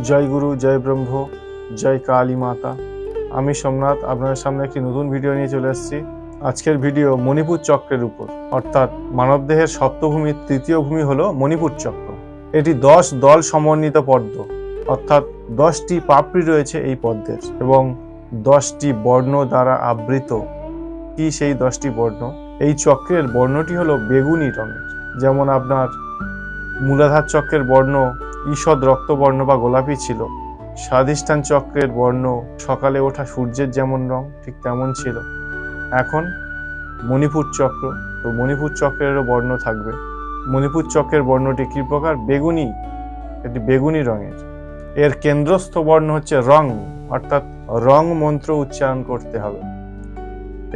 জয় গুরু, জয় ব্রহ্ম, জয় কালী মাতা। আমি সোমনাথ আপনাদের সামনে একটি নতুন ভিডিও নিয়ে চলে এসেছি। আজকের ভিডিও মণিপুর চক্রের উপর, অর্থাৎ মানবদেহের সপ্তভূমির তৃতীয় ভূমি হলো মণিপুর চক্র। এটি 10 দল সমন্বিত পদ্ম, অর্থাৎ 10টি পাপড়ি রয়েছে এই পদ্মের এবং 10টি বর্ণ দ্বারা আবৃত। কি সেই 10টি বর্ণ? এই চক্রের বর্ণটি হলো বেগুনি রঙের। যেমন আপনার মূলাধার চক্রের বর্ণ ঈষৎ রক্তবর্ণ বা গোলাপি ছিল। স্বাধিষ্ঠান চক্রের বর্ণ সকালে ওঠা সূর্যের যেমন রং ঠিক তেমন ছিল। এখন মণিপুর চক্র, তো মণিপুর চক্রেরও বর্ণ থাকবে। মণিপুর চক্রের বর্ণটি কি প্রকার? বেগুনি, এটি বেগুনি রঙের। এর কেন্দ্রস্থ বর্ণ হচ্ছে রং, অর্থাৎ রং মন্ত্র উচ্চারণ করতে হবে।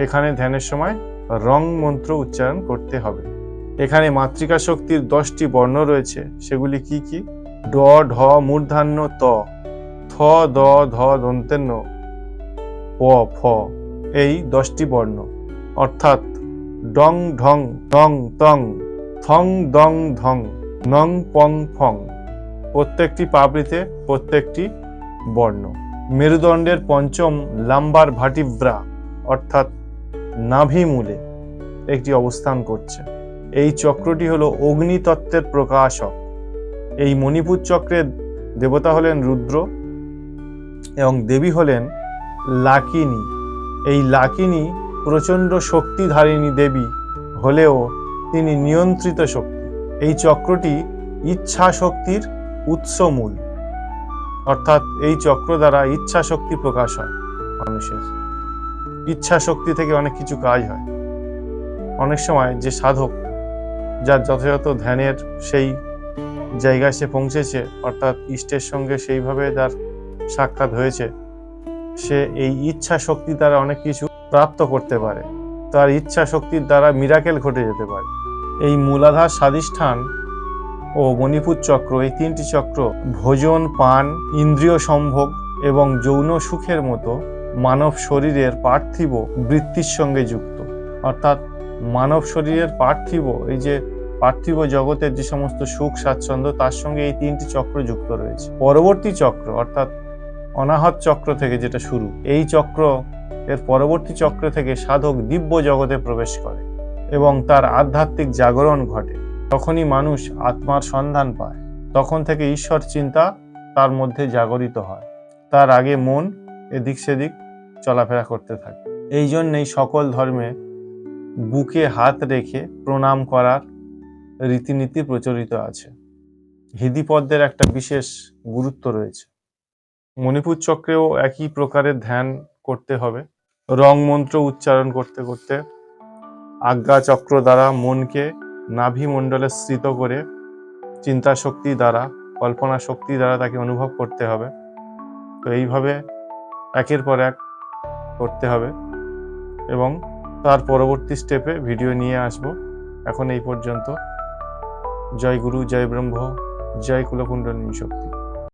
এখানে ধ্যানের সময় রং মন্ত্র উচ্চারণ করতে হবে। এখানে মাতৃকা শক্তির 10টি বর্ণ রয়েছে। সেগুলি কি কি? ড, ঢ, মূর্ধান্য ত, থ, দ, ধ, দন্তের ন, প, ফ, এই 10টি বর্ণ, অর্থাৎ ডং ঢং ডং তং, থং দং ধং, নং পং ফং। প্রত্যেকটি পাপড়িতে প্রত্যেকটি বর্ণ। মেরুদণ্ডের পঞ্চম লাম্বার ভার্টিব্রা, অর্থাৎ নাভি মূলে একটি অবস্থান করছে। এই চক্রটি হলো অগ্নিতত্ত্বের প্রকাশক। এই মণিপুর চক্রের দেবতা হলেন রুদ্র এবং দেবী হলেন লাকিনী। এই লাকিনী প্রচণ্ড শক্তিধারিণী দেবী হলেও তিনি নিয়ন্ত্রিত শক্তি। এই চক্রটি ইচ্ছা শক্তির উৎসমূল, অর্থাৎ এই চক্র দ্বারা ইচ্ছা শক্তি প্রকাশ হয়। মানুষের ইচ্ছা শক্তি থেকে অনেক কিছু কাজ হয়। অনেক সময় যে সাধক যার যথাযথ ধ্যানের সেই জায়গায় সে পৌঁছেছে, অর্থাৎ ইষ্টের সঙ্গে সেইভাবে যার সাক্ষাৎ হয়েছে, সে এই ইচ্ছা শক্তি দ্বারা অনেক কিছু প্রাপ্ত করতে পারে। তার ইচ্ছা শক্তির দ্বারা মিরাকেল ঘটে যেতে পারে। এই মূলাধার, স্বাধিষ্ঠান ও মণিপুর চক্র, এই 3টি চক্র ভোজন, পান, ইন্দ্রিয় সম্ভোগ এবং যৌন সুখের মতো মানব শরীরের পার্থিব বৃত্তির সঙ্গে যুক্ত। অর্থাৎ মানব শরীরের পার্থিব, এই যে পার্থিব জগতের যে সমস্ত সুখ স্বাচ্ছন্দ্য, তার সঙ্গে এই 3টি চক্র যুক্ত রয়েছে। পরবর্তী চক্র, অর্থাৎ অনাহত চক্র থেকে যেটা শুরু, এই চক্র এর পরবর্তী চক্র থেকে সাধক দিব্য জগতে প্রবেশ করে এবং তার আধ্যাত্মিক জাগরণ ঘটে। তখনই মানুষ আত্মার সন্ধান পায়। তখন থেকে ঈশ্বর চিন্তা তার মধ্যে জাগরিত হয়। তার আগে মন এদিক সেদিক চলাফেরা করতে থাকে। এই জন্যেই সকল ধর্মে বুকে হাত রেখে প্রণাম করার রীতিনীতি প্রচলিত আছে। হৃদিপদ্মের একটা বিশেষ গুরুত্ব রয়েছে। মণিপুর চক্রেও একই প্রকারের ধ্যান করতে হবে। রং মন্ত্র উচ্চারণ করতে করতে আজ্ঞা চক্র দ্বারা মনকে নাভি মণ্ডলে স্থিত করে চিন্তা শক্তি দ্বারা, কল্পনা শক্তি দ্বারা তাকে অনুভব করতে হবে। তো এইভাবে একের পর এক করতে হবে এবং তার পরবর্তী স্টেপে ভিডিও নিয়ে আসব। এখন এই পর্যন্ত। জয় গুরু, জয় ব্রহ্ম, জয় কুলকুণ্ডলিনী শক্তি।